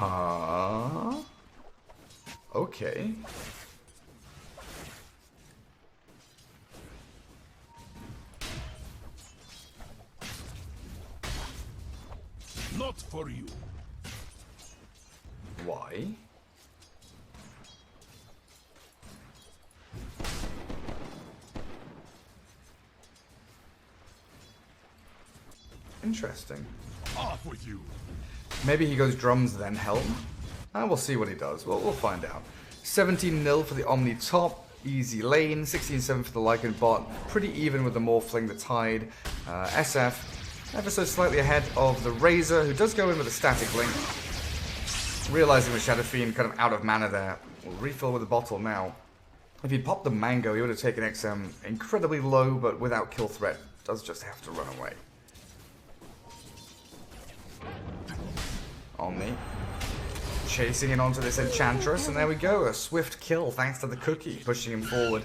Huh? Okay. Not for you. Why? Interesting. Off with you. Maybe he goes drums then helm. We'll see what he does. We'll find out. 17-0 for the Omni top. Easy lane. 16-7 for the Lycan bot. Pretty even with the Morphling, the Tide. SF ever so slightly ahead of the Razor, who does go in with a static link. Realizing the Shadow Fiend kind of out of mana there. We'll refill with the bottle now. If he'd popped the Mango, he would have taken XM incredibly low, but without kill threat. Does just have to run away. Omni chasing in onto this Enchantress, and there we go, a swift kill thanks to the cookie, pushing him forward.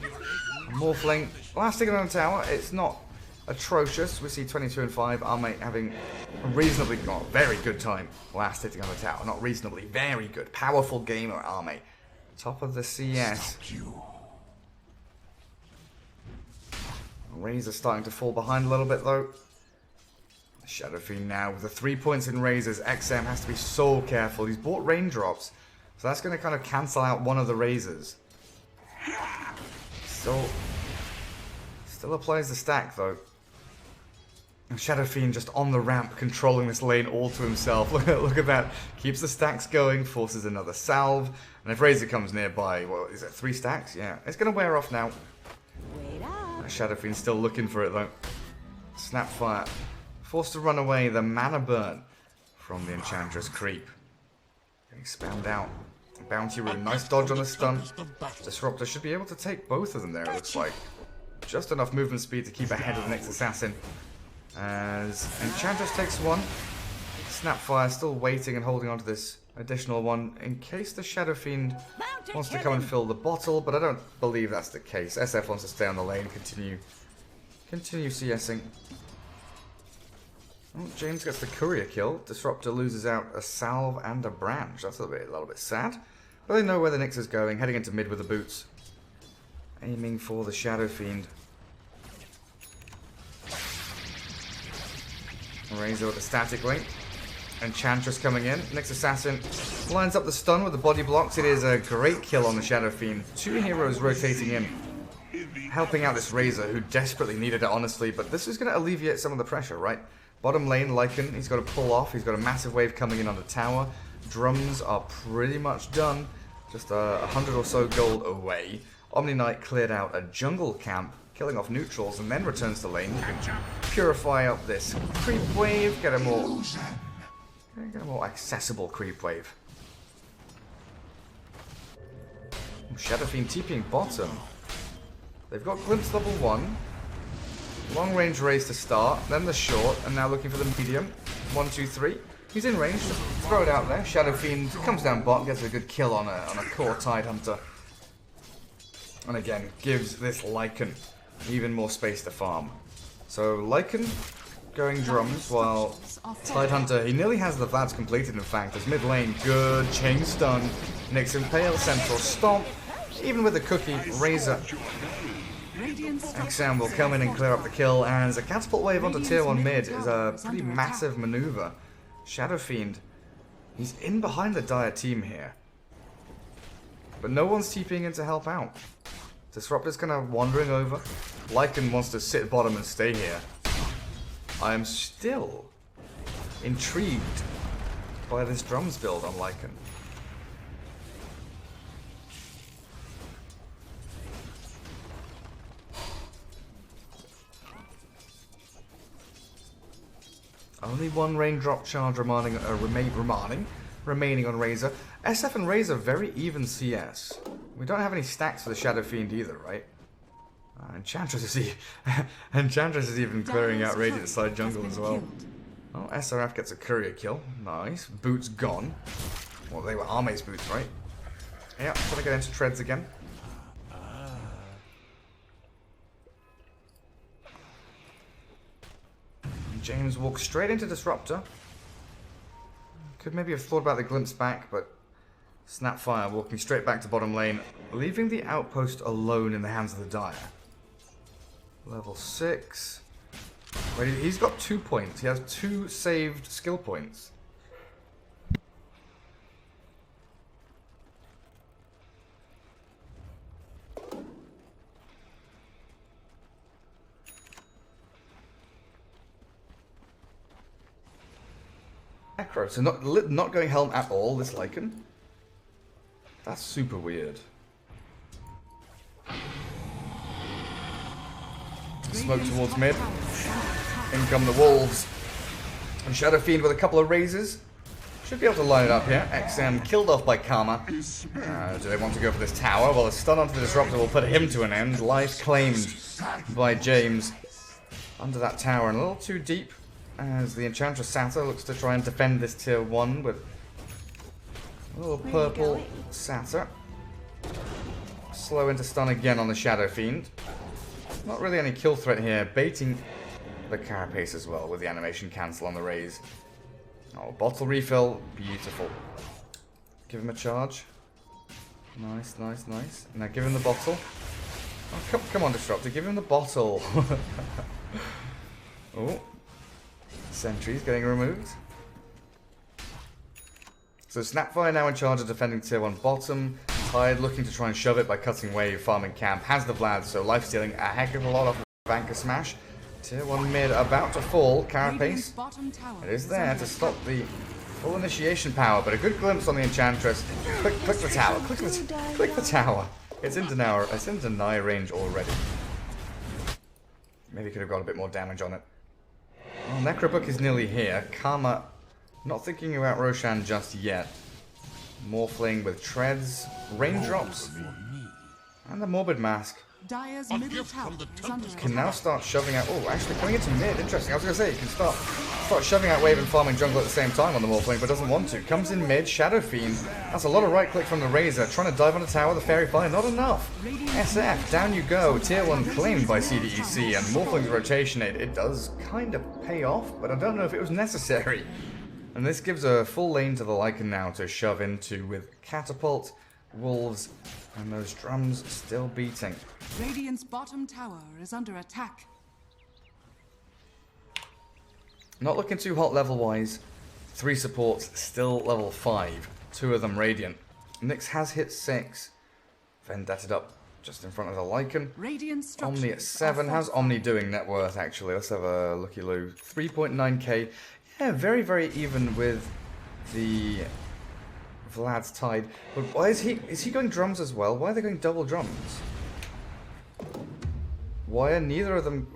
Morphling lasting on the tower, it's not atrocious. We see 22 and 5, Armate having a reasonably, not very good time last hitting on the tower. Not reasonably, very good. Powerful gamer, Armate. Top of the CS. Razor starting to fall behind a little bit though. Shadow Fiend now with the 3 points in Razors. XM has to be so careful. He's bought raindrops, so that's going to kind of cancel out one of the Razors. Still applies the stack though. And Shadow Fiend just on the ramp, controlling this lane all to himself. Look at that. Keeps the stacks going, forces another salve, and if Razor comes nearby, well, is it 3 stacks? Yeah, it's going to wear off now. Shadow Fiend still looking for it though. Snapfire. Forced to run away, the mana burn from the Enchantress creep. Getting spammed out. Bounty Rune, nice dodge on the stun. Disruptor should be able to take both of them there, it looks like. Just enough movement speed to keep ahead of the next assassin. As Enchantress takes one. Snapfire still waiting and holding on to this additional one in case the Shadow Fiend wants to come and fill the bottle, but I don't believe that's the case. SF wants to stay on the lane, continue CSing. Oh, James gets the courier kill. Disruptor loses out a salve and a branch. That's a little bit sad. But they know where the Nyx is going, heading into mid with the boots. Aiming for the Shadow Fiend. Razor with the static link. Enchantress coming in. Nyx Assassin lines up the stun with the body blocks. It is a great kill on the Shadow Fiend. 2 heroes rotating in. Helping out this Razor, who desperately needed it, honestly. But this is going to alleviate some of the pressure, right? Bottom lane, Lycan, he's got to pull off. He's got a massive wave coming in on the tower. Drums are pretty much done. Just 100 or so gold away. Omni Knight cleared out a jungle camp, killing off neutrals, and then returns to lane. You can purify up this creep wave, get a more accessible creep wave. Shadow Fiend TPing bottom. They've got glimpse level 1. Long range raise to start, then the short, and now looking for the medium. 1, 2, 3. He's in range, just throw it out there. Shadow Fiend comes down bot, gets a good kill on a core Tidehunter. And again, gives this Lycan even more space to farm. So Lycan going drums while Tidehunter, he nearly has the Vlads completed in fact. As mid lane, good chain stun. Nyx Impale, central stomp. Even with the cookie, Razor. XM will come in and clear up the kill, as a catapult wave onto tier 1 mid is a pretty massive maneuver. Shadow Fiend, he's in behind the Dire team here. But no one's TPing in to help out. Disruptor's kind of wandering over. Lycan wants to sit bottom and stay here. I am still intrigued by this drums build on Lycan. Only 1 raindrop charge remaining on Razor. SF and Razor very even CS. We don't have any stacks for the Shadow Fiend either, right? Enchantress is even clearing out Radiant side jungle as well. Oh, SRF gets a courier kill. Nice. Boots gone. Well, they were Arme's boots, right? Yeah, trying to get into treads again. James walks straight into Disruptor. Could maybe have thought about the glimpse back, but Snapfire walking straight back to bottom lane, leaving the outpost alone in the hands of the Dire. Level 6. Wait, he's got 2 points. He has 2 saved skill points. Necro, so not going Helm at all, this Lycan? That's super weird. Smoke towards mid. In come the Wolves. And Shadow Fiend with a couple of raises. Should be able to line it up here. XM killed off by Karma. Do they want to go for this tower? Well, a stun onto the Disruptor will put him to an end. Life claimed by James under that tower. And a little too deep as the Enchantress Satyr looks to try and defend this tier 1 with a little purple Satyr. Slow into stun again on the Shadow Fiend. Not really any kill threat here. Baiting the Carapace as well with the animation cancel on the raise. Oh, bottle refill. Beautiful. Give him a charge. Nice, nice, nice. Now give him the bottle. Oh, come on, Disruptor. Give him the bottle. Oh. Sentries getting removed. So Snapfire now in charge of defending tier 1 bottom. Tide looking to try and shove it by cutting wave, farming camp. Has the Vlad, so life stealing a heck of a lot off of Anchor Smash. Tier 1 mid about to fall. Carapace. It is there to stop the full initiation power, but a good glimpse on the Enchantress. Click the tower. Click the tower. It's in deny range already. Maybe could have got a bit more damage on it. Well, Necrobook is nearly here. Karma not thinking about Roshan just yet. Morphling with treads, raindrops, and the Morbid Mask. Dire's middle tower is under Can now start shoving out. Oh, actually coming into mid. Interesting. I was going to say, you can start shoving out wave and farming jungle at the same time on the Morphling, but doesn't want to. Comes in mid. Shadow Fiend. That's a lot of right click from the Razor. Trying to dive on the tower. The Fairy Fire. Not enough. SF. Down you go. Tier 1 claimed by CDEC. And Morphling's rotation. It does kind of pay off, but I don't know if it was necessary. And this gives a full lane to the Lycan now to shove into with Catapult, Wolves, and those drums still beating. Radiant's bottom tower is under attack. Not looking too hot level-wise. 3 supports, still level 5. 2 of them Radiant. Nyx has hit 6. Vendetted up just in front of the Lycan. Omni at 7. How's Omni doing net worth, actually? Let's have a looky-loo. 3.9k. Yeah, very, very even with the Vlad's Tide. But why is he going drums as well? Why are they going double drums? Why are neither of them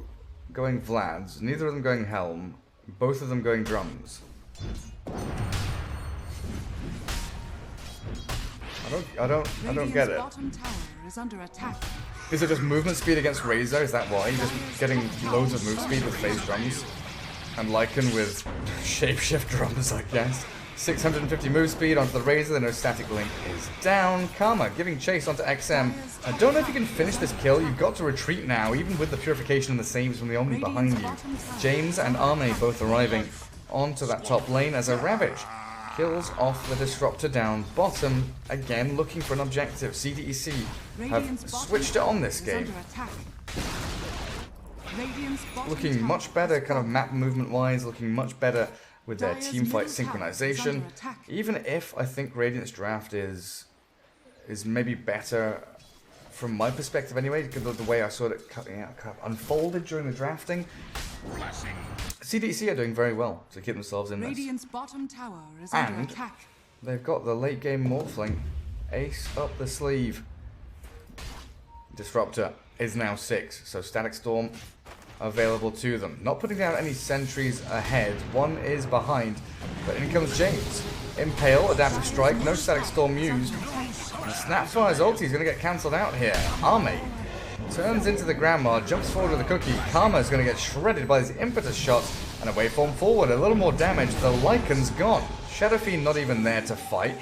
going Vlads? Neither of them going Helm? Both of them going drums? I don't get it. Bottom tower is under attack. Is it just movement speed against Razor? Is that why? Just getting loads of move speed with phase drums? And Lycan with shapeshift drums, I guess. 650 move speed onto the Razor, the no static link is down. Karma giving chase onto XM. I don't know if you can finish this kill. You've got to retreat now, even with the purification and the saves from the Omni behind you. James and Arme both arriving onto that top lane as a Ravage kills off the Disruptor down bottom. Again, looking for an objective. CDEC have switched it on this game. Looking much better kind of map movement wise, looking much better with their teamfight synchronization. Even if I think Radiant's draft is maybe better from my perspective anyway, because of the way I saw it kind of unfolded during the drafting. CDC are doing very well to keep themselves in Radiant's bottom tower is under attack. They've got the late game Morphling ace up the sleeve. Disruptor is now 6, so Static Storm available to them. Not putting down any sentries ahead. One is behind, but in comes James. Impale, Adaptive Strike, no Static Storm used. And Snapfire's ulti is going to get cancelled out here. Arme turns into the Grandma, jumps forward with a cookie. Karma is going to get shredded by these impetus shots, and a waveform forward. A little more damage. The Lycan's gone. Shadow Fiend not even there to fight.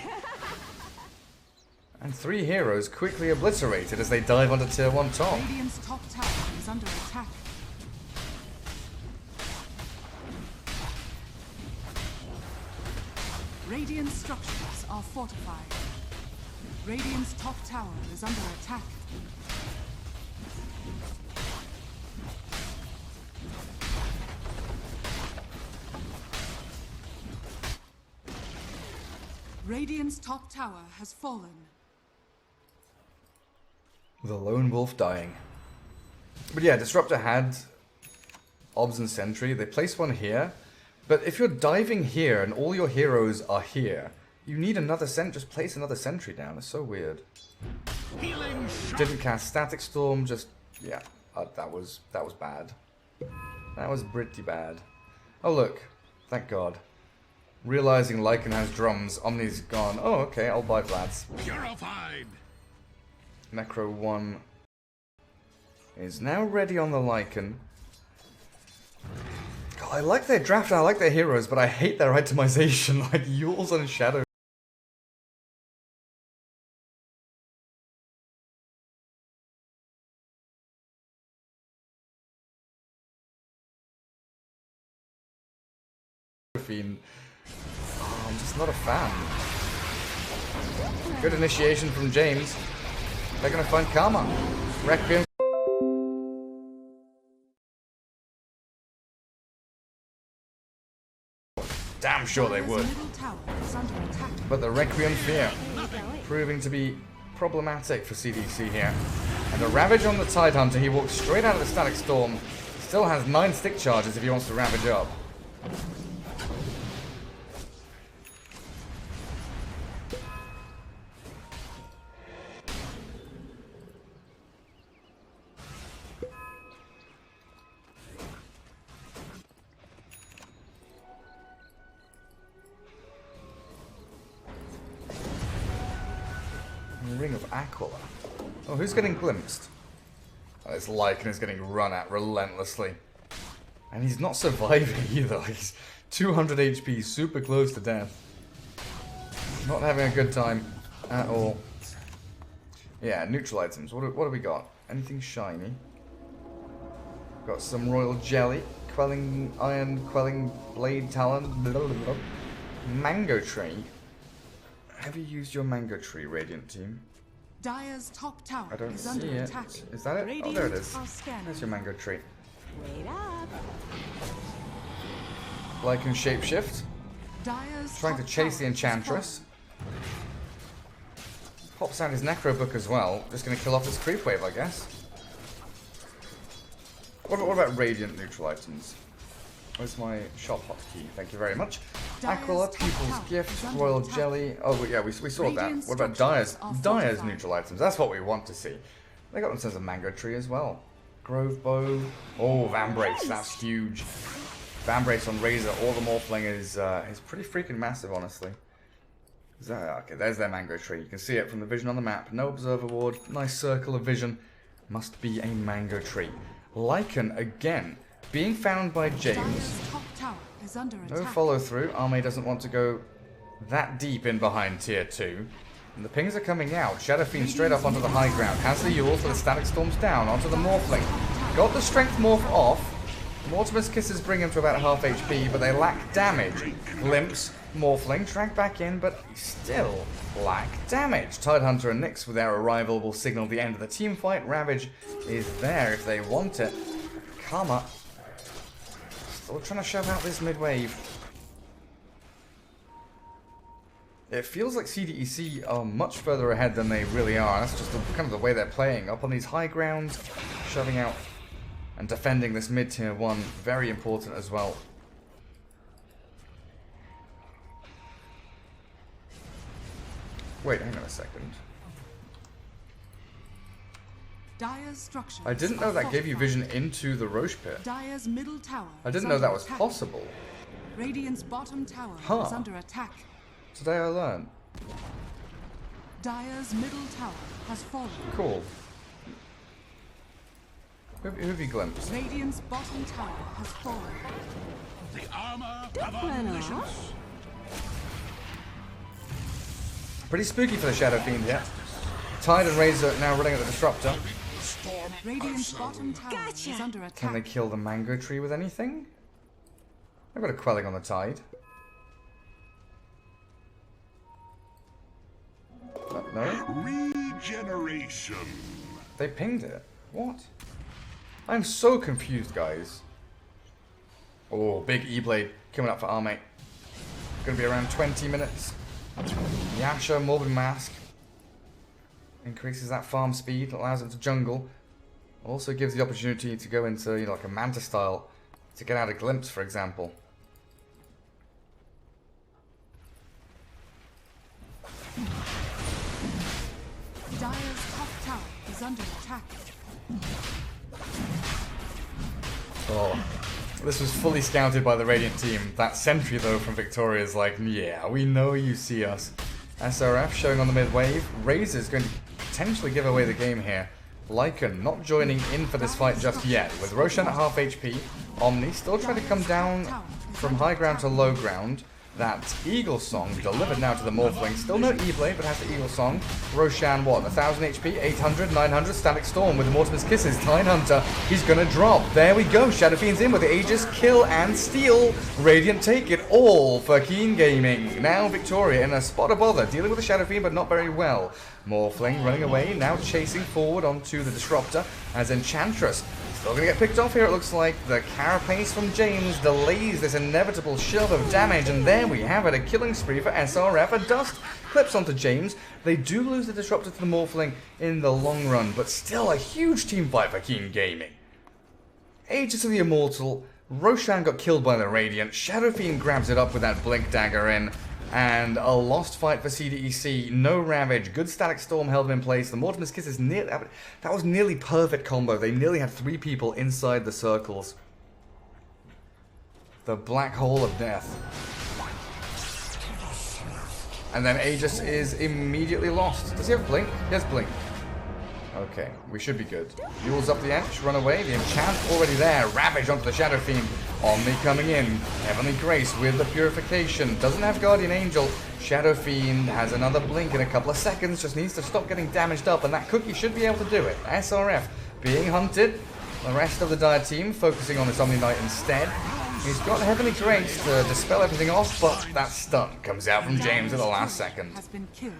And 3 heroes quickly obliterated as they dive onto tier 1 top. Radiant's top tower is under attack. Radiant structures are fortified. Radiant's top tower is under attack. Radiant's top tower has fallen. The lone wolf dying. But yeah, Disruptor had Obs and Sentry. They placed one here. But if you're diving here and all your heroes are here, you need another just place another sentry down. It's so weird. Didn't cast Static Storm, just yeah, that was bad. That was pretty bad. Oh look, thank God. Realizing Lycan has drums, Omni's gone. Oh okay, I'll buy Vlad's. Purified. Necro 1 is now ready on the Lycan. God, I like their draft and I like their heroes, but I hate their itemization, like Yules and Shadow. Oh, I'm just not a fan. Good initiation from James. They're gonna find Karma. Requiem. Damn sure they would. But the Requiem Fear proving to be problematic for CDC here. And the Ravage on the Tidehunter, he walks straight out of the Static Storm. Still has 9 stick charges if he wants to Ravage up. Ring of Aquila. Oh, who's getting glimpsed? Oh, this Lycan is getting run at relentlessly. And he's not surviving either. He's 200 HP, super close to death. Not having a good time at all. Yeah, neutral items. What have we got? Anything shiny? Got some Royal Jelly, Quelling Iron, Quelling Blade Talon, Mango Tree. Have you used your Mango Tree, Radiant team? Dire's top tower I don't is see under it. attack. Is that it? Radiant Oh, there it is. are scanning. There's your Mango Tree. Wait up. Lycan Shapeshift. Dire's Trying to top chase the tower is Enchantress. Pops out his Necro Book as well. Just going to kill off his creep wave, I guess. What about Radiant neutral items? Where's my shop hotkey? Thank you very much. Aquila, People's Gift, Royal Jelly. Oh, yeah, we saw that. What about Dire's neutral items? That's what we want to see. They got themselves a Mango Tree as well. Grove Bow. Oh, Vambrace. That's huge. Vambrace on Razor or the Morphling is pretty freaking massive, honestly. Okay, there's their Mango Tree. You can see it from the vision on the map. No Observer Ward. Nice circle of vision. Must be a Mango Tree. Lycan, again, being found by James. Dire's top tower is under No attack. follow through. Arme doesn't want to go that deep in behind tier 2. And the pings are coming out. Shadow Fiend straight up onto the high ground. Has the Yule for the Static Storms down. Onto the Morphling. Got the Strength Morph off. Mortimer's Kisses bring him to about half HP, but they lack damage. Glimpse, Morphling, drag back in, but still lack damage. Tidehunter and Nyx with their arrival will signal the end of the team fight. Ravage is there if they want it. Karma still trying to shove out this mid-wave. It feels like CDEC are much further ahead than they really are. That's just kind of the way they're playing. Up on these high grounds, shoving out and defending this mid-tier 1. Very important as well. Wait, hang on a second. Dire's structures I didn't know are that gave you fortified. vision into the Roche pit. Dire's middle tower I is didn't know under that was attack. possible. Radiant's bottom tower Huh. is under attack. Today I learned. Dire's middle tower has fallen. Cool. Who have you glimpsed? Radiant's bottom tower has fallen. The armor of went omniscience. Pretty spooky for the Shadow Fiend, yeah. Tide and Razor now running at the Disruptor. Storm Radiant's bottom tower Gotcha. is under Can attack. they kill the Mango Tree with anything? I've got a Quelling on the Tide. No? Regeneration. They pinged it. What? I'm so confused, guys. Oh, big E-Blade coming up for our mate. Gonna be around 20 minutes. Yasha, Morbid Mask. Increases that farm speed, allows it to jungle. Also gives the opportunity to go into, you know, like a Manta style to get out a glimpse, for example. Dire's top tower is under attack. Oh, this was fully scouted by the Radiant team. That sentry, though, from Victoria is like, yeah, we know you see us. SRF showing on the mid wave. Razor's going to potentially give away the game here. Lycan not joining in for this fight just yet. With Roshan at half HP, Omni still trying to come down from high ground to low ground. That Eagle Song delivered now to the Morphling. Still no E-Blade, but has the Eagle Song. Roshan, what, 1000 HP, 800, 900, Static Storm with the Mortimer's Kisses. Tidehunter, he's gonna drop. There we go, Shadow Fiend's in with the Aegis, kill and steal. Radiant take it all for Keen Gaming. Now Victoria in a spot of bother, dealing with the Shadow Fiend, but not very well. Morphling running away, now chasing forward onto the Disruptor as Enchantress. Still going to get picked off here, it looks like. The carapace from James delays this inevitable shove of damage, and there we have it, a killing spree for SRF. A dust clips onto James. They do lose the Disruptor to the Morphling in the long run, but still a huge team fight for Keen Gaming. Aegis of the Immortal, Roshan got killed by the Radiant, Shadow Fiend grabs it up with that Blink Dagger in, and a lost fight for CDEC. No Ravage. Good Static Storm held him in place. The Mortimer's Kiss is nearly... That was nearly perfect combo. They nearly had 3 people inside the circles. The Black Hole of Death. And then Aegis is immediately lost. Does he have Blink? He has Blink. Okay, we should be good. Yules up the edge, run away. The Enchant already there. Ravage onto the Shadow Fiend. Omni coming in. Heavenly Grace with the Purification. Doesn't have Guardian Angel. Shadow Fiend has another blink in a couple of seconds. Just needs to stop getting damaged up, and that cookie should be able to do it. SRF being hunted. The rest of the Dire team focusing on this Omni Knight instead. He's got Heavenly Grace to dispel everything off, but that stun comes out from James at the last second. Has been killed.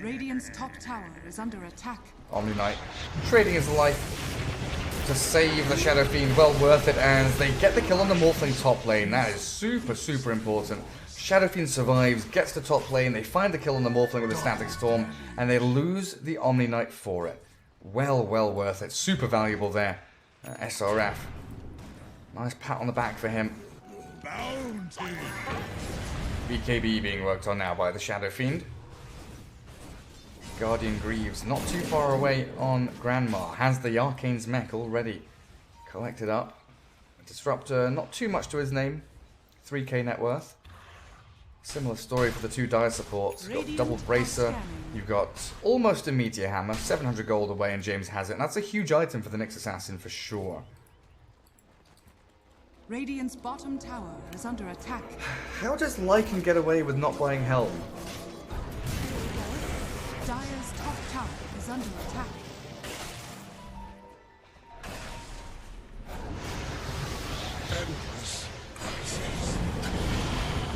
Radiant's top tower is under attack. Omni Knight trading his life to save the Shadow Fiend. Well worth it as they get the kill on the Morphling top lane. That is super, super important. Shadow Fiend survives, gets to top lane. They find the kill on the Morphling with a Static Storm, and they lose the Omni Knight for it. Well worth it. Super valuable there. SRF. Nice pat on the back for him. Bounty. BKB being worked on now by the Shadow Fiend. Guardian Greaves not too far away on Grandma. Has the Arcane's mech already collected up. Disruptor, not too much to his name. 3k net worth. Similar story for the 2 Dire supports. You've got double Bracer. You've got almost a Meteor Hammer. 700 gold away and James has it. And that's a huge item for the Nyx Assassin for sure. Radiant's bottom tower is under attack. How does Lycan get away with not buying help? Dire's top tower is under attack.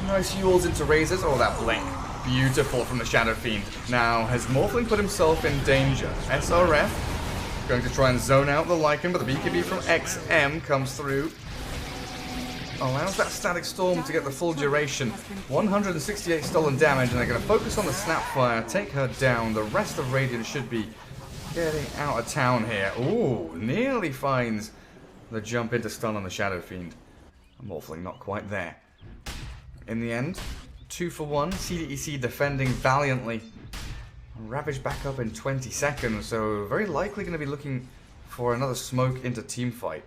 Nice Yules into Razors. Oh, that blink. Beautiful from the Shadow Fiend. Now, has Morphling put himself in danger? SRF going to try and zone out the Lycan, but the BKB from XM comes through. Allows that Static Storm to get the full duration. 168 stolen damage, and they're going to focus on the Snapfire, take her down. The rest of Radiant should be getting out of town here. Ooh, nearly finds the jump into stun on the Shadow Fiend. Morphling not quite there. In the end, 2 for 1. CDEC defending valiantly. Ravage back up in 20 seconds, so very likely going to be looking for another smoke into teamfight.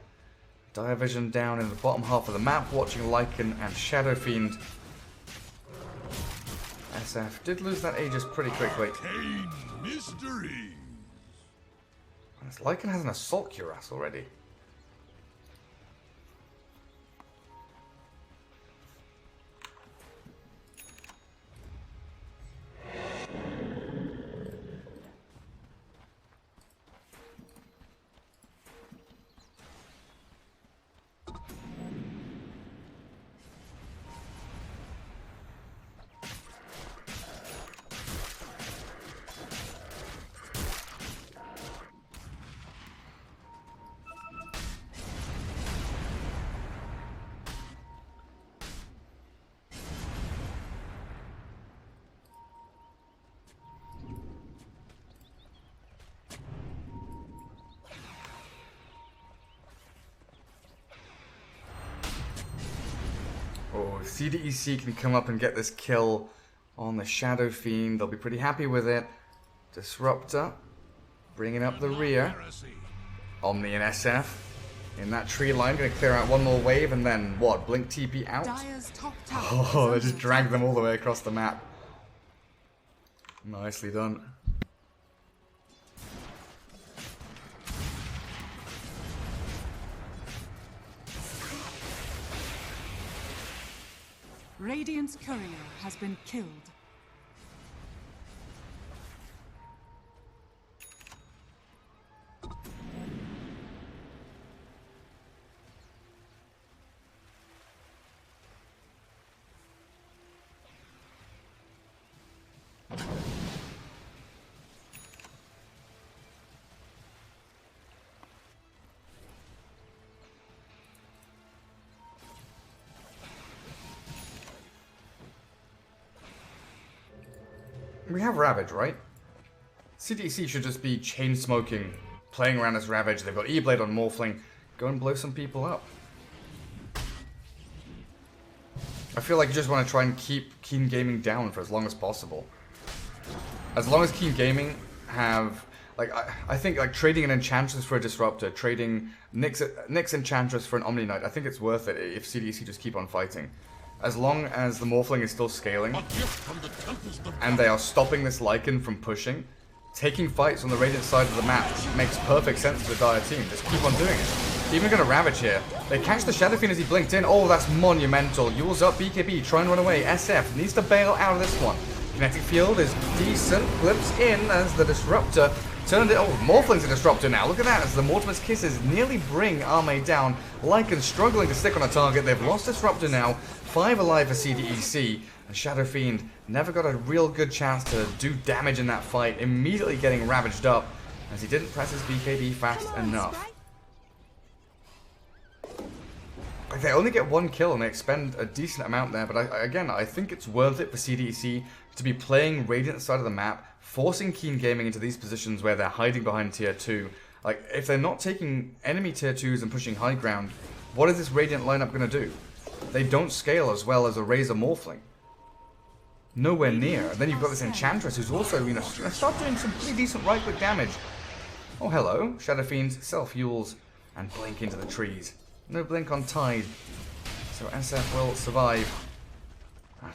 Dire Vision down in the bottom half of the map, watching Lycan and Shadow Fiend. SF did lose that Aegis pretty quickly. Mystery. Lycan has an Assault Cuirass already. CDEC can come up and get this kill on the Shadow Fiend. They'll be pretty happy with it. Disruptor bringing up the rear. Omni and SF in that tree line, going to clear out one more wave, and then what? Blink TP out? Dire's top tower Oh, they is just under dragged them all the way across the map. Nicely done. Radiant's courier has been killed. We have Ravage, right? CDC should just be chain smoking, playing around as Ravage. They've got E-Blade on Morphling. Go and blow some people up. I feel like you just want to try and keep Keen Gaming down for as long as possible. As long as Keen Gaming have... Like, I think like trading an Enchantress for a Disruptor, trading Nyx Enchantress for an Omni Knight, I think it's worth it if CDC just keep on fighting. As long as the Morphling is still scaling, and they are stopping this Lycan from pushing, taking fights on the Radiant side of the map makes perfect sense for the Dire team. Just keep on doing it. Even going to Ravage here. They catch the Shadow Fiend as he blinked in. Oh, that's monumental. Yule's up, BKB, try and run away. SF needs to bail out of this one. Kinetic Field is decent. Glimpse in as the Disruptor turned it. Oh, Morphling's a Disruptor now. Look at that as the Mortimer's Kisses nearly bring Arme down. Lycan struggling to stick on a target. They've lost Disruptor now. 5 alive for CDEC, and Shadow Fiend never got a real good chance to do damage in that fight, immediately getting ravaged up as he didn't press his BKB fast enough. Like, they only get 1 kill and they expend a decent amount there, but again, I think it's worth it for CDEC to be playing Radiant side of the map, forcing Keen Gaming into these positions where they're hiding behind tier 2. Like, if they're not taking enemy tier 2s and pushing high ground, what is this Radiant lineup going to do? They don't scale as well as a Razor Morphling. Nowhere near. And then you've got this Enchantress who's also, you know, start doing some pretty decent right-click damage. Oh, hello. Shadow Fiends, self-heals, and blink into the trees. No blink on Tide. So SF will survive.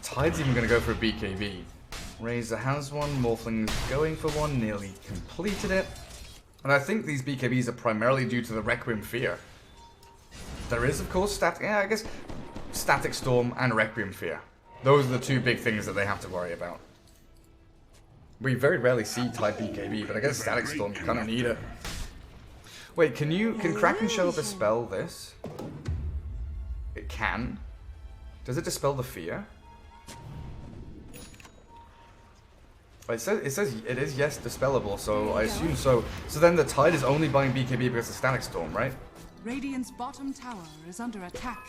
Tide's even going to go for a BKB. Razor has one, Morphling's going for one, nearly completed it. And I think these BKBs are primarily due to the Requiem Fear. There is, of course, Static Storm and Requiem Fear. Those are the 2 big things that they have to worry about. We very rarely see Tide BKB, but I guess Static Storm kind of need it. Wait, can Kraken Shell dispel this? It can. Does it dispel the fear? It says it is, yes, dispellable, so I assume so. So then the Tide is only buying BKB because of Static Storm, right? Radiant's bottom tower is under attack.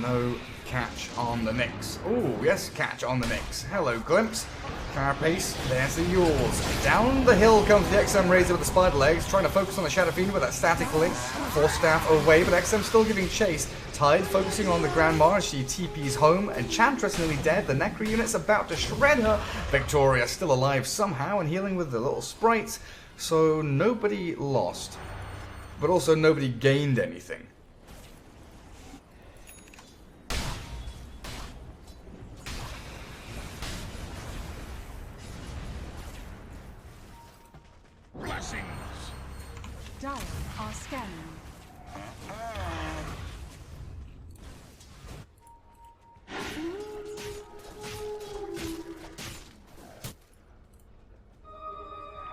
No catch on the Nyx. Oh, yes, catch on the Nyx. Hello, Glimpse. Carapace, there's the yours. Down the hill comes the XM Razor with the spider legs, trying to focus on the Shadow Fiend with that static link. Force Staff away, but XM still giving chase. Tide focusing on the Grandma as she TP's home. Enchantress nearly dead. The Necro unit's about to shred her. Victoria still alive somehow and healing with the little sprites. So nobody lost, but also nobody gained anything. Dire are scanning.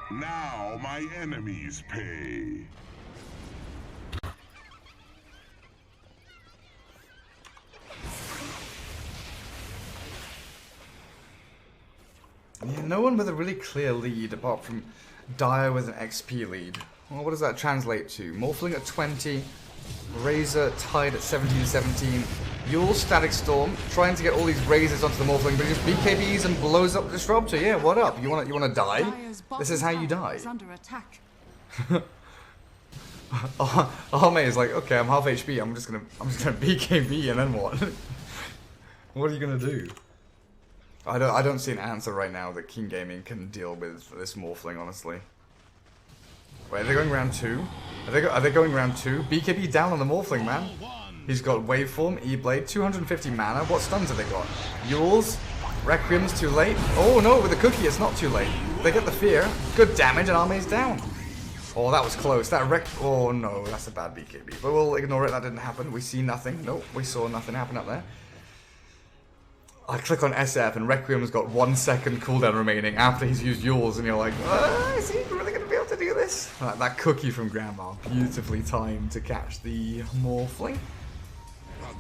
Now my enemies pay. Yeah, no one with a really clear lead apart from Dire with an XP lead. Well, what does that translate to? Morphling at 20, Razor tied at 17-17. Yule Static Storm trying to get all these Razors onto the Morphling, but he just BKBs and blows up Disruptor. Yeah, what up? You wanna die? This is how you die. Under attack. Arme is like, okay, I'm half HP. I'm just gonna BKB and then what? What are you gonna do? I don't see an answer right now that King Gaming can deal with for this Morphling, honestly. Wait, are they going round 2? Are they going round 2? BKB down on the Morphling, man. He's got Waveform, E-Blade, 250 mana. What stuns have they got? Yules, Requiem's too late. Oh no, with the cookie it's not too late. They get the fear. Good damage and Arme's down. Oh, that was close. Oh no, that's a bad BKB. But we'll ignore it, that didn't happen. We see nothing. Nope, we saw nothing happen up there. I click on SF and Requiem's got 1 second cooldown remaining after he's used Yules, and you're like, is he really going to be able to do this? That cookie from Grandma, beautifully timed to catch the Morphling.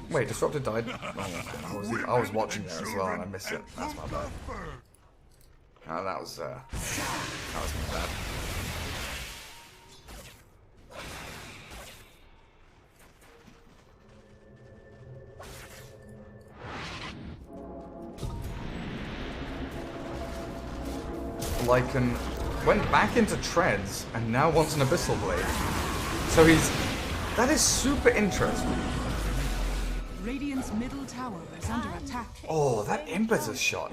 Wait, Disruptor died? Oh, I was watching there as well and I missed it. That's my bad. Oh, that was my bad. Lycan went back into Treads and now wants an Abyssal Blade. So that is super interesting. Radiant's middle tower is under attack. Oh, that Impetus shot.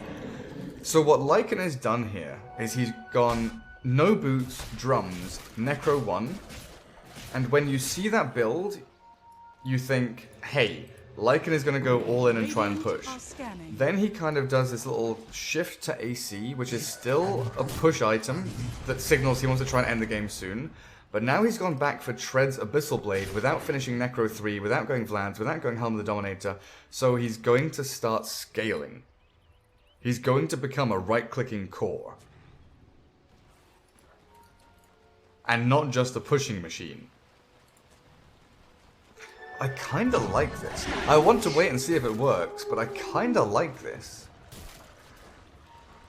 So what Lycan has done here is he's gone no boots, drums, Necro 1, and when you see that build, you think, hey, Lycan is going to go all in and try and push. Then he kind of does this little shift to AC, which is still a push item that signals he wants to try and end the game soon. But now he's gone back for Tread's Abyssal Blade without finishing Necro 3, without going Vlad's, without going Helm of the Dominator. So he's going to start scaling. He's going to become a right-clicking core. And not just a pushing machine. I kinda like this. I want to wait and see if it works, but I kinda like this.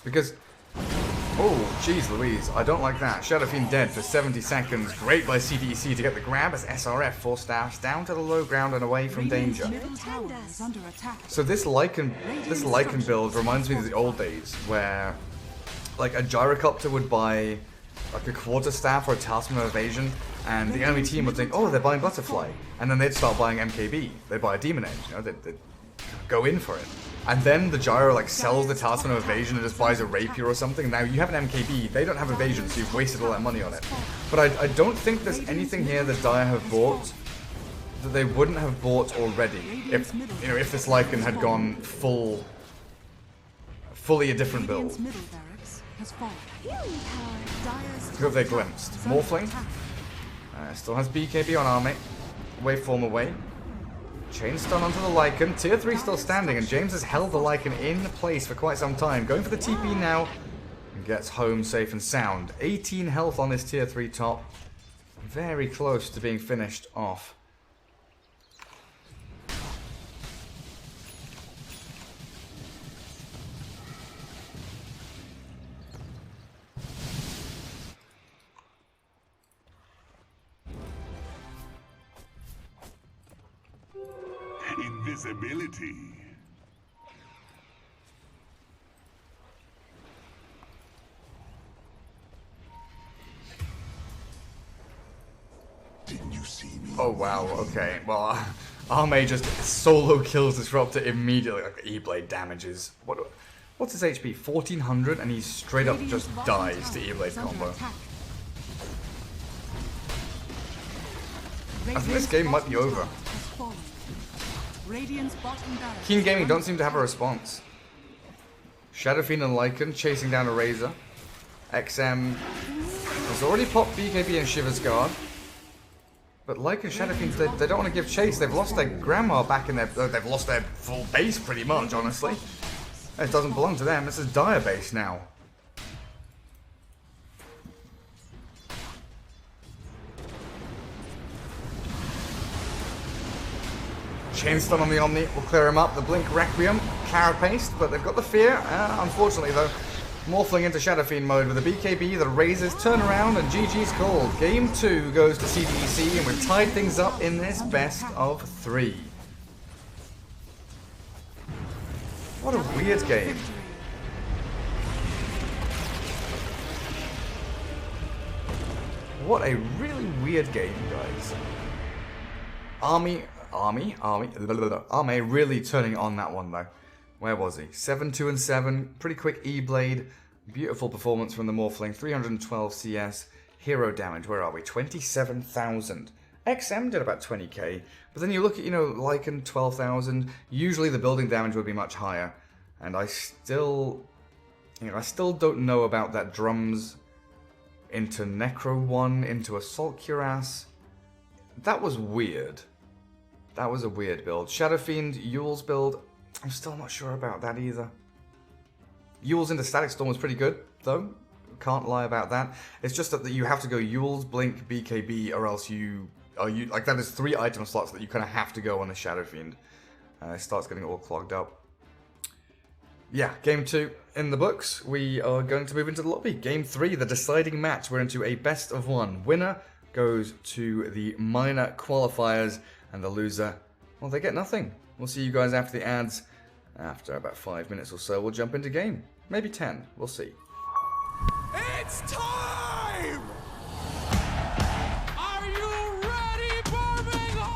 Because... oh, jeez Louise, I don't like that. Shadow Fiend dead for 70 seconds. Great by CDEC to get the grab as SRF 4 staffs down to the low ground and away from danger. So this Lycan build reminds me of the old days where like a Gyrocopter would buy like a quarter staff or a talisman of evasion, and the enemy team would think, oh, they're buying Butterfly, and then they'd start buying MKB. They'd buy a Demon Edge, you know, they'd go in for it. And then the Gyro like sells the talisman of evasion and just buys a rapier or something. Now you have an MKB, they don't have evasion, so you've wasted all that money on it. But I don't think there's anything here that Dire have bought that they wouldn't have bought already if if this Lycan had gone fully a different build. Who have they glimpsed? Morphling? Still has BKB on Arme. Waveform away. Chain stun onto the Lycan. Tier 3 still standing, and James has held the Lycan in place for quite some time. Going for the TP now. And gets home safe and sound. 18 health on this Tier 3 top. Very close to being finished off. Invisibility. Didn't you see me? Oh wow, okay. Well, Arme just solo kills Disruptor immediately. Like E-Blade damages. What's his HP? 1400, and he straight up just dies to E-Blade combo. I think this game might be over. King Gaming don't seem to have a response. Shadow Fiend and Lycan chasing down a Razor. XM has already popped BKB and Shiver's Guard. But Lycan Shadow Fiend, they don't want to give chase. They've lost their grandma back in their... they've lost their full base pretty much, honestly. It doesn't belong to them. This is Dire base now. Chain stun on the Omni will clear him up. The Blink Requiem, Carapaced, but they've got the fear. Unfortunately, though, Morphling into Shadow Fiend mode with the BKB, the Razors turn around, and GG's called. Game 2 goes to CDEC, and we've tied things up in this best of 3. What a weird game. What a really weird game, guys. Army really turning on that one, though. Where was he? 7-2-7, pretty quick E-Blade. Beautiful performance from the Morphling, 312 CS. Hero damage, where are we? 27,000. XM did about 20k, but then you look at, Lycan 12,000. Usually the building damage would be much higher. And I still don't know about that drums into Necro 1, into Assault Cuirass. That was weird. That was a weird build. Shadow Fiend, Yule's build, I'm still not sure about that either. Yule's into Static Storm was pretty good, though. Can't lie about that. It's just that you have to go Yule's, Blink, BKB, or else that is 3 item slots that you kind of have to go on a Shadow Fiend. It starts getting all clogged up. Yeah, game 2 in the books. We are going to move into the lobby. Game 3, the deciding match. We're into a best of 1. Winner goes to the minor qualifiers, and the loser, well, they get nothing. We'll see you guys after the ads. After about 5 minutes or so, we'll jump into game. Maybe 10. We'll see. It's time! Are you ready, Birmingham?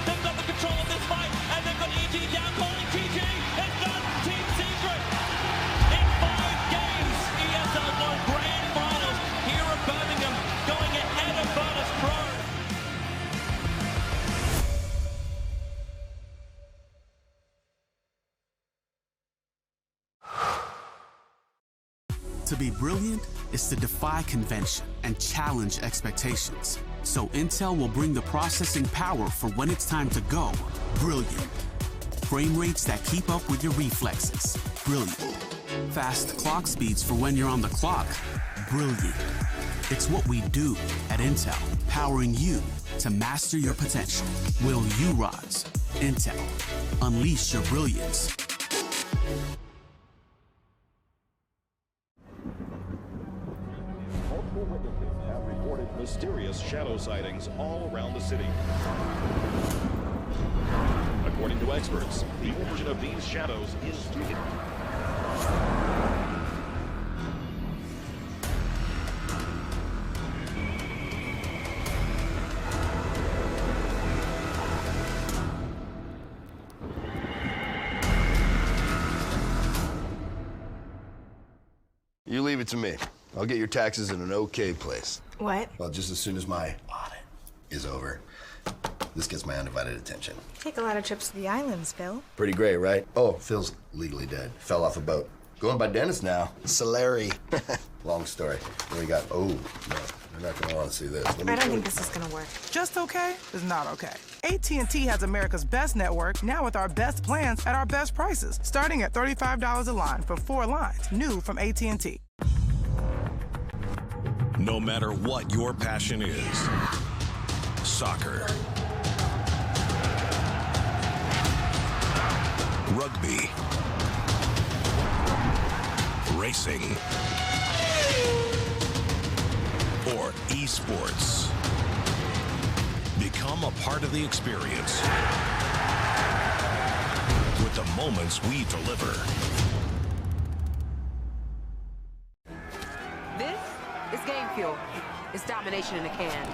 They've got the control of this fight, and they've got EG down calling GG. It's done, Team Secret. In 5 games, ESL won grand finals here at Birmingham, going ahead of Virtus Pro. To be brilliant is to defy convention and challenge expectations. So Intel will bring the processing power for when it's time to go brilliant. Frame rates that keep up with your reflexes. Brilliant. Fast clock speeds for when you're on the clock. Brilliant. It's what we do at Intel, powering you to master your potential. Will you rise? Intel. Unleash your brilliance. Multiple witnesses have reported mysterious shadow sightings all around the city. According to experts, the origin of these shadows is You leave it to me. I'll get your taxes in an okay place. What? Well, just as soon as my audit is over. This gets my undivided attention. Take a lot of trips to the islands, Phil. Pretty great, right? Oh, Phil's legally dead. Fell off a boat. Going by Dennis now. Solari. Long story. Then we got, oh, no, you're not gonna want to see this. I don't think this is gonna work. Just okay is not okay. AT&T has America's best network, now with our best plans at our best prices, starting at $35 a line for 4 lines, new from AT&T. No matter what your passion is, soccer, rugby, racing, or esports, become a part of the experience with the moments we deliver. This is Game Fuel. It's domination in a can.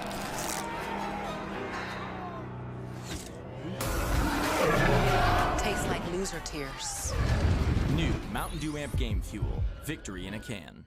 Tastes like loser tears. New Mountain Dew Amp Game Fuel. Victory in a can.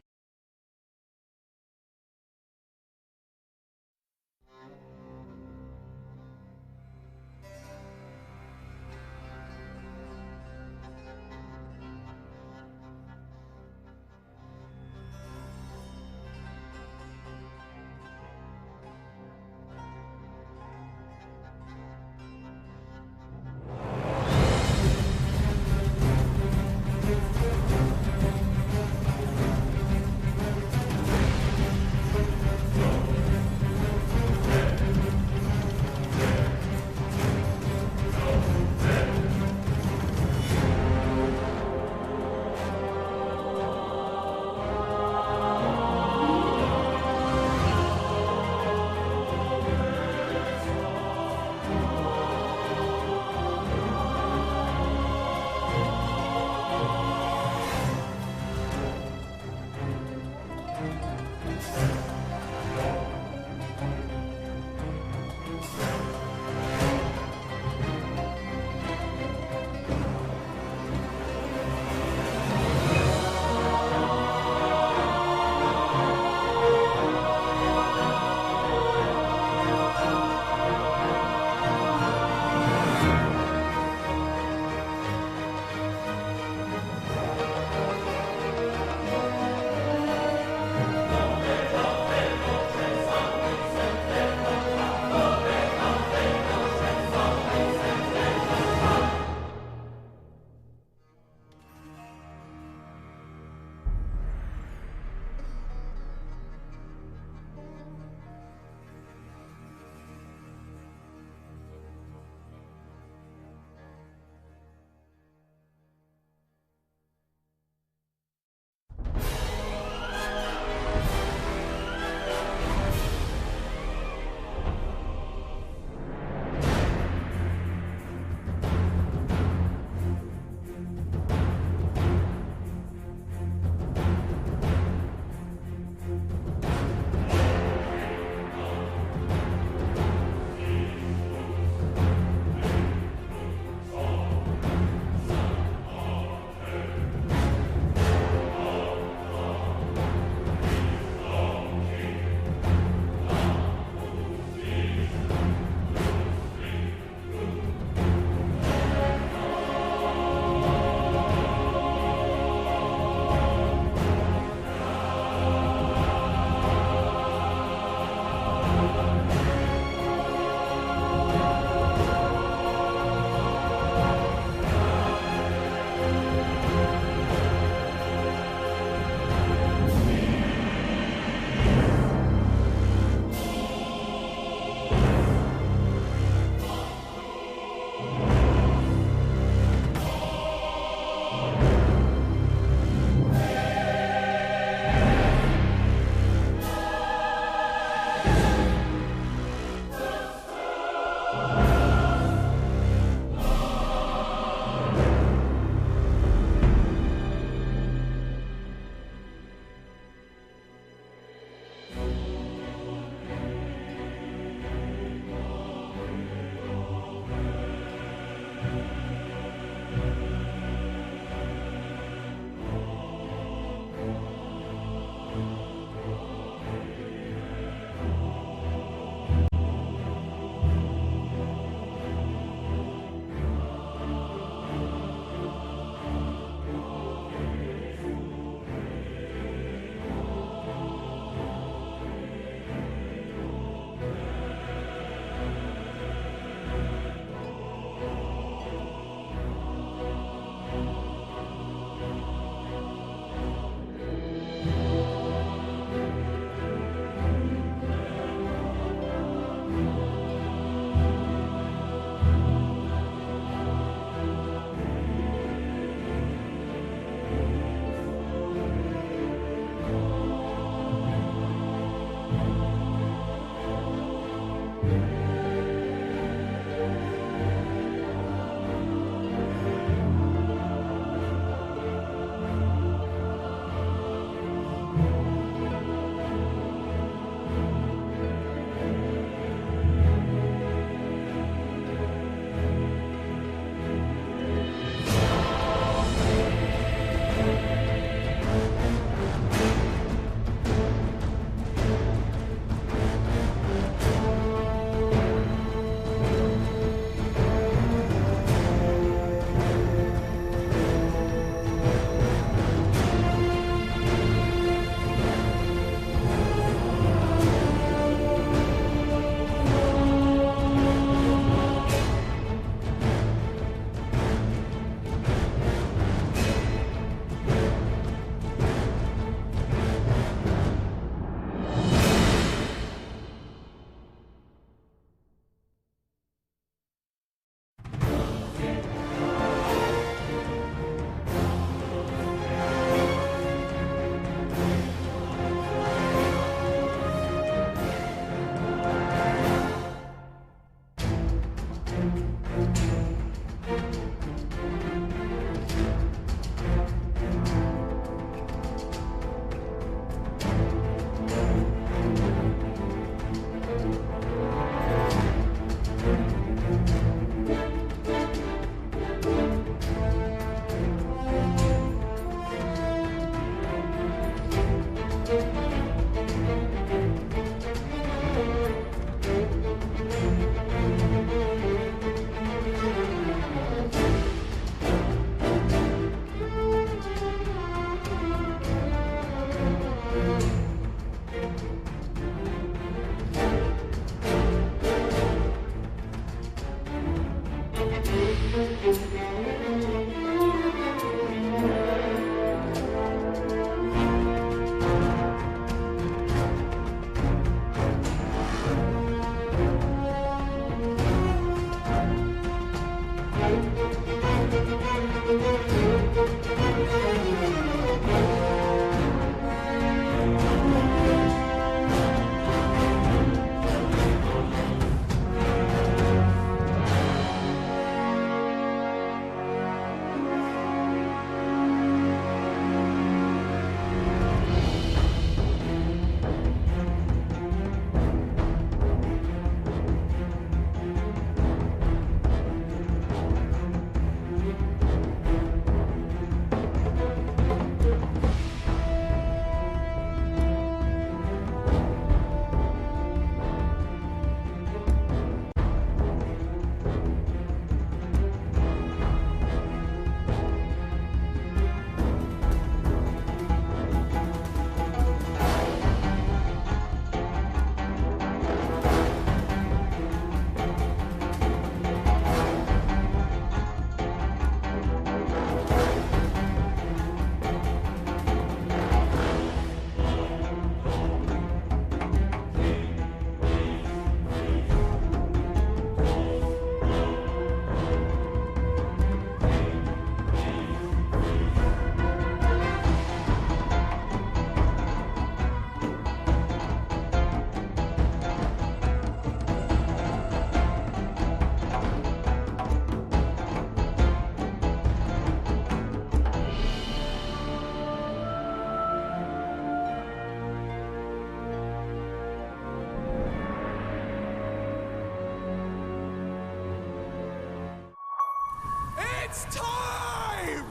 It's time!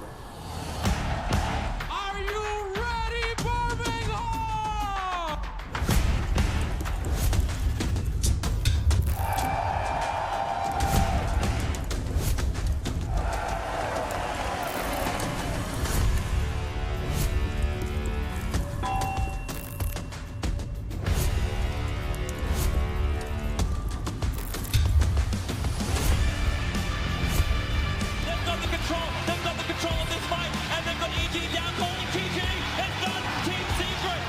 Are you ready, Birmingham? They've got the control of this fight, and they've got EG down calling TG. It's done, Team Secret.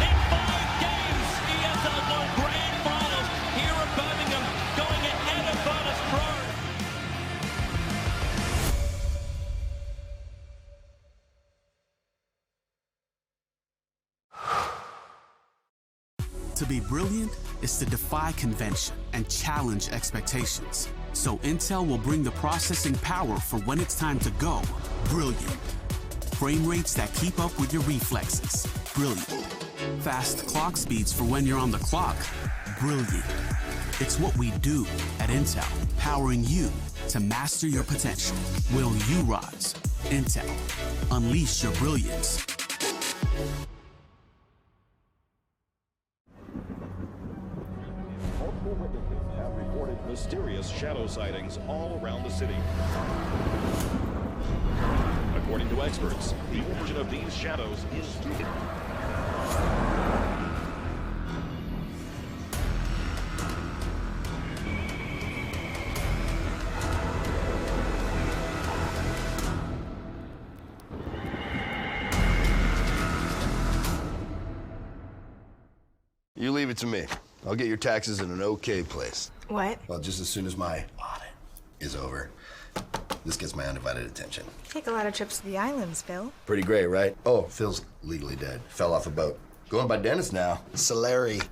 In 5 games, ESL 1 Grand Finals here at Birmingham, going ahead of Virtus Pro. To be brilliant is to defy convention and challenge expectations. So Intel will bring the processing power for when it's time to go. Brilliant. Frame rates that keep up with your reflexes. Brilliant. Fast clock speeds for when you're on the clock. Brilliant. It's what we do at Intel, powering you to master your potential. Will you rise? Intel. Unleash your brilliance. Multiple witnesses have reported mysterious shadow sightings all around the city. According to experts, the origin of these shadows is You leave it to me. I'll get your taxes in an okay place. What? Well, just as soon as my audit is over. This gets my undivided attention. Take a lot of trips to the islands, Phil. Pretty great, right? Oh, Phil's legally dead. Fell off a boat. Going by Dennis now. Solari.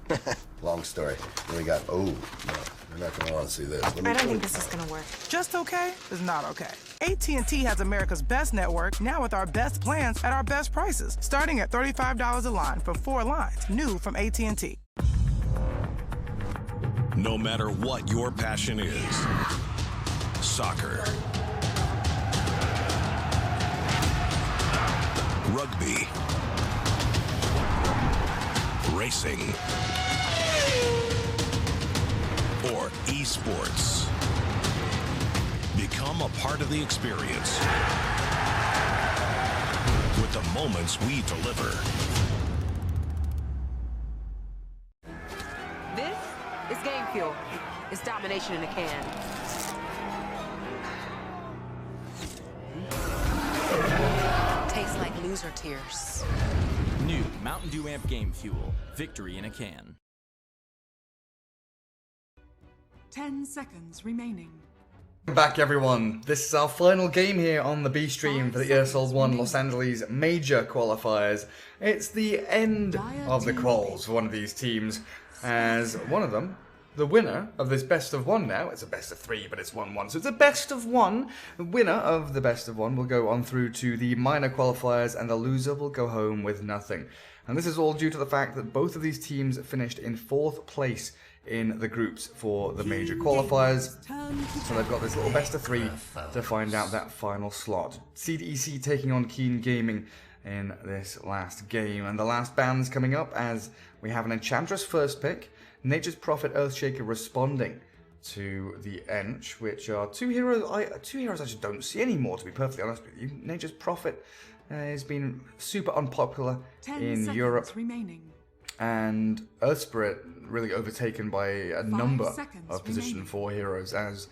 Long story. Then we got, oh, no, you're not gonna want to see this. I don't think this is gonna work. Just okay is not okay. AT&T has America's best network, now with our best plans at our best prices, starting at $35 a line for 4 lines, new from AT&T. No matter what your passion is, soccer, rugby, racing, or esports, become a part of the experience with the moments we deliver. This is game fuel. It's domination in a can. Tastes like loser tears. New Mountain Dew Amp Game Fuel. Victory in a can. 10 seconds remaining. Welcome back, everyone. This is our final game here on the B stream for the ESL 1 Los Angeles major qualifiers. It's the end of the quals for one of these teams, as one of them, the winner of this best of 1 now, it's a best of 3, but it's 1-1, so it's a best of 1. The winner of the best of 1 will go on through to the minor qualifiers, and the loser will go home with nothing. And this is all due to the fact that both of these teams finished in 4th place in the groups for the major qualifiers, so they've got this little best of 3 to find out that final slot. CDEC taking on Keen Gaming in this last game, and the last bands coming up as we have an Enchantress first pick, Nature's Prophet Earthshaker responding to the Ench, which are two heroes I just don't see anymore, to be perfectly honest with you. Nature's Prophet has been super unpopular in Europe, and Earth Spirit really overtaken by a number of position 4 heroes as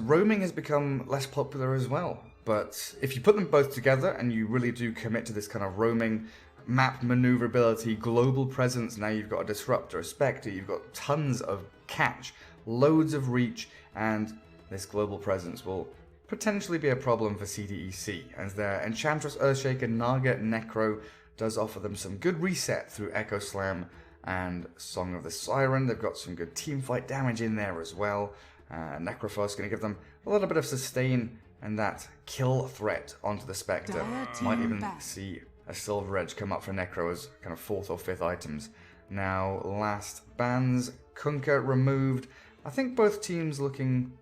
roaming has become less popular as well. But if you put them both together and you really do commit to this kind of roaming, map maneuverability, global presence, now you've got a Disruptor, a Spectre, you've got tons of catch, loads of reach, and this global presence will potentially be a problem for CDEC, as their Enchantress, Earthshaker, Naga, Necro does offer them some good reset through Echo Slam and Song of the Siren. They've got some good teamfight damage in there as well. Necrophos going to give them a little bit of sustain and that kill threat onto the Spectre. Might even see a Silver Edge come up for Necro as kind of 4th or 5th items. Now, last bans, Kunkka removed. I think both teams looking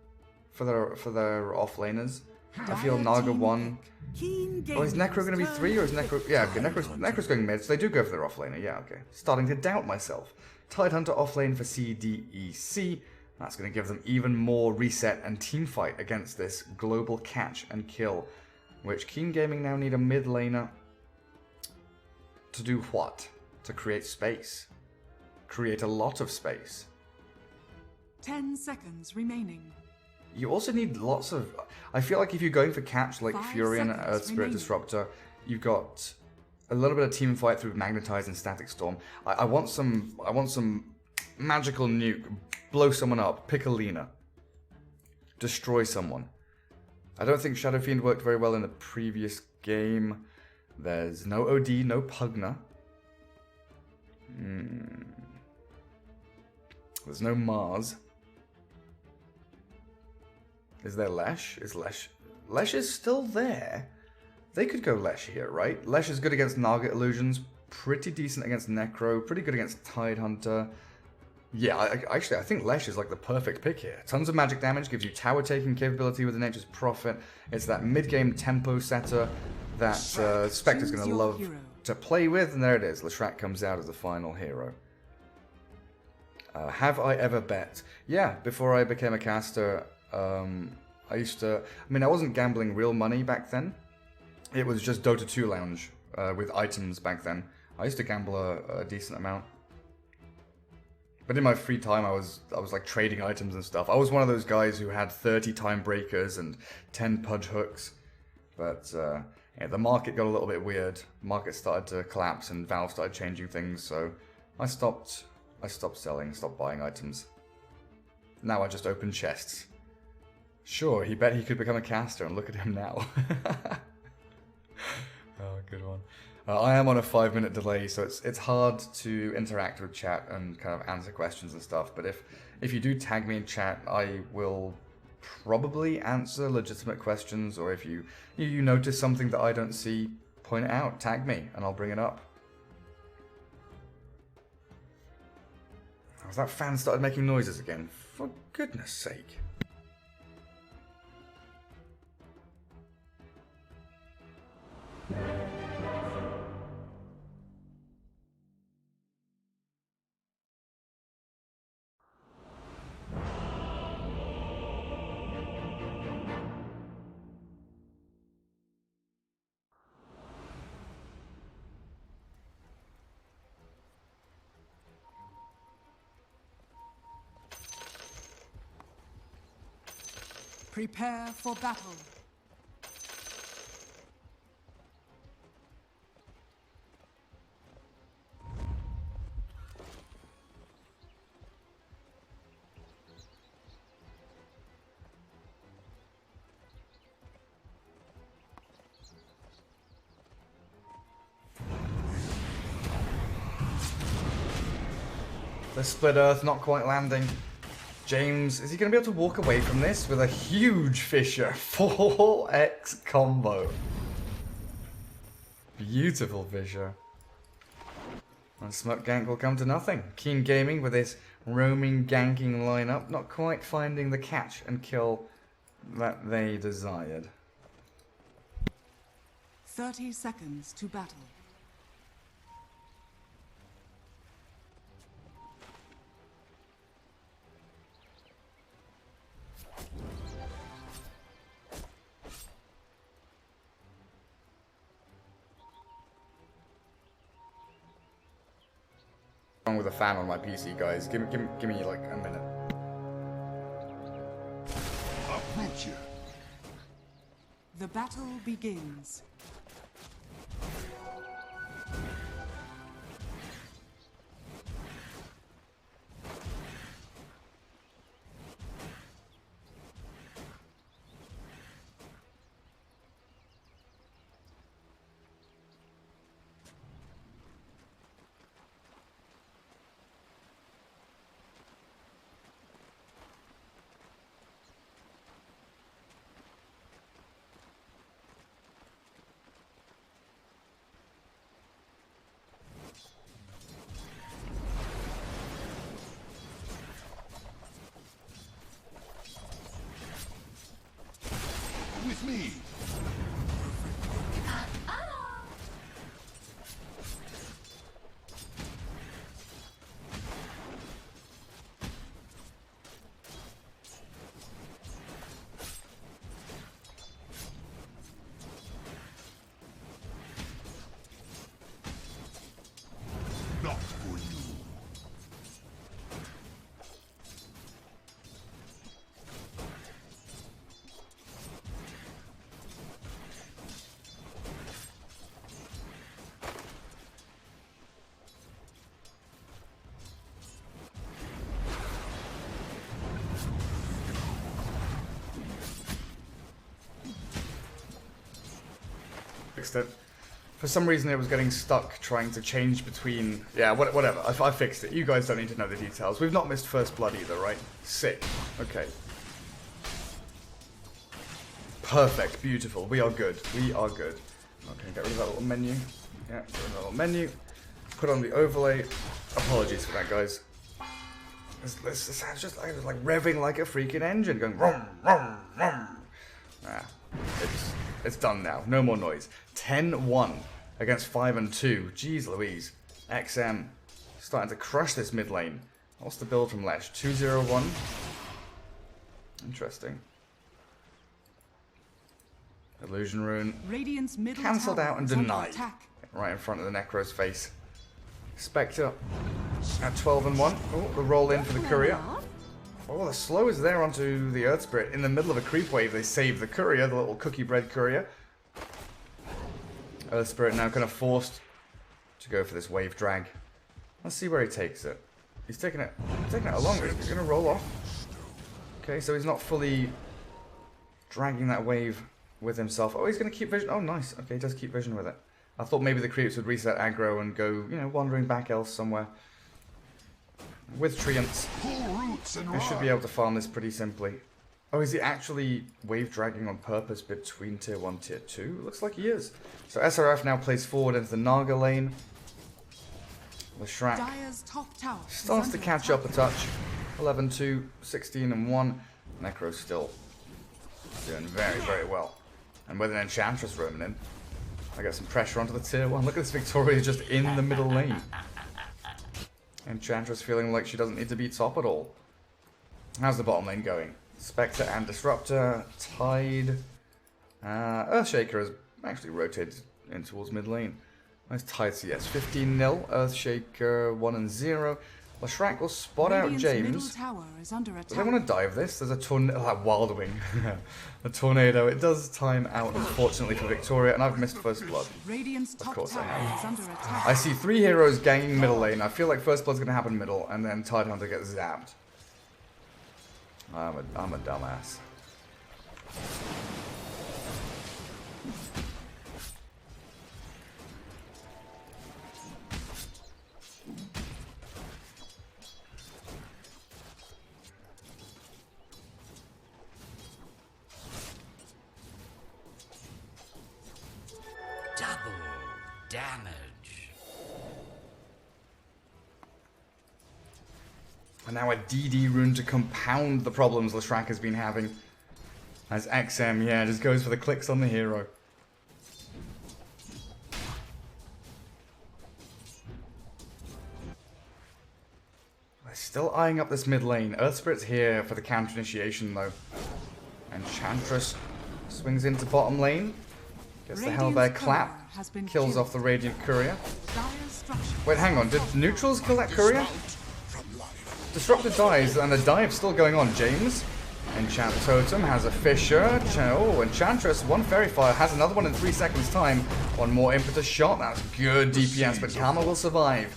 for their offlaners. I feel Naga 1. Oh, is Necro going to be 3 or is Necro... Yeah, okay, Necro's going mid, so they do go for their offlaner. Yeah, okay. Starting to doubt myself. Tidehunter offlane for CDEC. That's going to give them even more reset and teamfight against this global catch and kill. Which Keen Gaming now need a mid laner to do what? To create space. Create a lot of space. 10 seconds remaining. You also need lots of... I feel like if you're going for catch like 5 Fury and seconds Earth Spirit remaining. Disruptor, you've got a little bit of team fight through Magnetize and Static Storm. I want some magical nuke. Blow someone up. Pick a Lena. Destroy someone. I don't think Shadow Fiend worked very well in the previous game. There's no OD, no Pugna. There's no Mars. Is there Lesh? Is Lesh... Lesh is still there. They could go Lesh here, right? Lesh is good against Naga Illusions. Pretty decent against Necro. Pretty good against Tidehunter. Yeah, I think Lesh is like the perfect pick here. Tons of magic damage, gives you tower taking capability with the Nature's Prophet. It's that mid-game tempo setter that Spectre's going to love to play with. And there it is. Leshrac comes out as the final hero. Have I ever bet? Yeah, before I became a caster, I used to... I mean, I wasn't gambling real money back then. It was just Dota 2 Lounge with items back then. I used to gamble a decent amount. But in my free time, I was like trading items and stuff. I was one of those guys who had 30 time breakers and 10 pudge hooks. But yeah, the market got a little bit weird. The market started to collapse and Valve started changing things. So I stopped selling, stopped buying items. Now I just open chests. Sure, he bet he could become a caster, and look at him now. Oh, good one. I am on a 5-minute delay, so it's hard to interact with chat and kind of answer questions and stuff. But if you do tag me in chat, I will probably answer legitimate questions. Or if you notice something that I don't see, point it out, tag me, and I'll bring it up. Oh, that fan started making noises again. For goodness sake. Prepare for battle. The split earth not quite landing. James, is he going to be able to walk away from this with a huge Fissure 4x combo? Beautiful Fissure. And Smut Gank will come to nothing. Keen Gaming with his roaming ganking lineup, not quite finding the catch and kill that they desired. 30 seconds to battle. Wrong with a fan on my PC, guys. Give me like a minute. Approach you. The battle begins. with me. Not for you. Fixed it. For some reason it was getting stuck trying to change between... Yeah, whatever. I fixed it. You guys don't need to know the details. We've not missed first blood either, right? Sick. Okay. Perfect. Beautiful. We are good. We are good. Okay, get rid of that little menu. Yeah, get rid of that little menu. Put on the overlay. Apologies for that, guys. This sounds just like, like revving like a freaking engine, going rum, rum, rum. Ah, it's done now. No more noise. 10-1 against 5 and 2. Jeez Louise. XM starting to crush this mid lane. What's the build from Lesh? 2-0-1. Interesting. Illusion Rune. Radiant's middle Cancelled tower out and is under denied. attack. Right in front of the Necro's face. Spectre at 12-1. Oh, the roll in for the courier. Oh, the slow is there onto the Earth Spirit. In the middle of a creep wave, they save the courier, the little cookie bread courier. Earth Spirit now kind of forced to go for this wave drag. Let's see where he takes it. He's taking it along. He's going to roll off. Okay, so he's not fully dragging that wave with himself. Oh, he's going to keep vision. Oh, nice. Okay, he does keep vision with it. I thought maybe the creeps would reset aggro and go, you know, wandering back else somewhere. With Treants, I should be able to farm this pretty simply. Oh, is he actually wave dragging on purpose between tier 1 and tier 2? Looks like he is. So SRF now plays forward into the Naga lane. The Shrek starts to catch up a touch. 11-2, 16-1. Necro's still doing very, very well. And with an Enchantress roaming in, I got some pressure onto the tier 1. Look at this Victoria just in the middle lane. Enchantress feeling like she doesn't need to be top at all. How's the bottom lane going? Spectre and Disruptor, tied. Earthshaker has actually rotated in towards mid lane. Nice tied CS. 15-0. Earthshaker 1-0. Lashrak will spot out James. Do they want to dive this? There's a tornado. Oh, Wild Wing. A tornado. It does time out, unfortunately, for Victoria, and I've missed first blood. Of course I have. I see 3 heroes ganging middle lane. I feel like first blood's going to happen middle, and then Tidehunter gets zapped. I'm a dumbass. Double damage. And now a DD rune to compound the problems Lashrak has been having. As XM, yeah, just goes for the clicks on the hero. They're still eyeing up this mid lane. Earth Spirit's here for the counter initiation though. Enchantress swings into bottom lane. Gets the Hellbear clap. Kills off the Radiant Courier. Wait, hang on. Did neutrals kill that Courier? Disruptor dies, and the dive's still going on. James. Enchant Totem has a Fissure. Oh, Enchantress. One Fairy Fire. Has another one in 3 seconds time. One more Impetus shot. That's good DPS, but Karma will survive.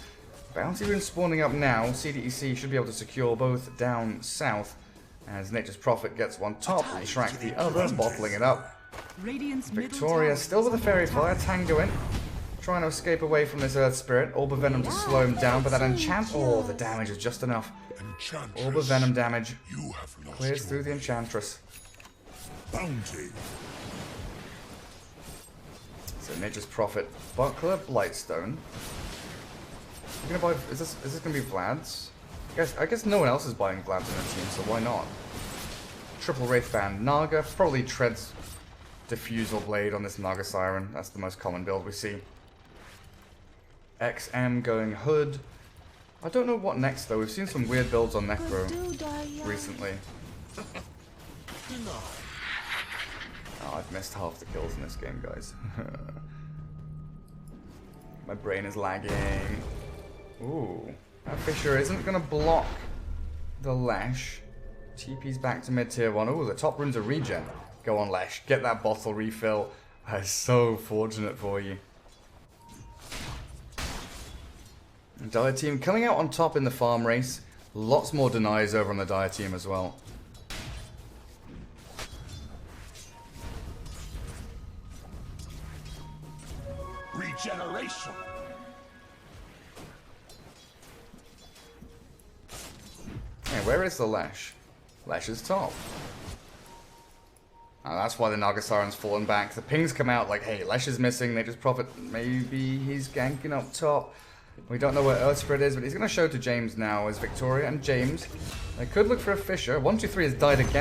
Bounty Rune spawning up now. CDEC should be able to secure both down south. As Nature's Prophet gets one top. Shrek the other, bottling it up. Victoria still with a Fairy Fire, Tango in. Trying to escape away from this Earth Spirit. Orb of Venom to slow him down, but that enchant... Oh, the damage is just enough. Orb of Venom damage clears through the Enchantress. Bounty. So Nature's Prophet, Buckler, Blightstone. You're gonna buy... Is this gonna be Vlad's? I guess no one else is buying Vlad's in the team, so why not? Triple Wraith Band, Naga, probably treads Diffusal Blade on this Naga Siren. That's the most common build we see. XM going Hood. I don't know what next though. We've seen some weird builds on Necro recently. Oh, I've missed half the kills in this game, guys. My brain is lagging. Ooh. That Fissure isn't going to block the Lash. TP's back to mid-tier 1. Ooh, the top rune's a regen. Go on, Lash. Get that bottle refill. That is so fortunate for you. Dire team coming out on top in the farm race. Lots more denies over on the Dire team as well. Regeneration. Hey, where is the Lash? Lash is top. That's why the Naga Siren's fallen back. The pings come out like, hey, Lash is missing. They just profit. Maybe he's ganking up top. We don't know where Earth Spirit is, but he's going to show to James now as Victoria and James. They could look for a Fissure. 1, 2, 3 has died again.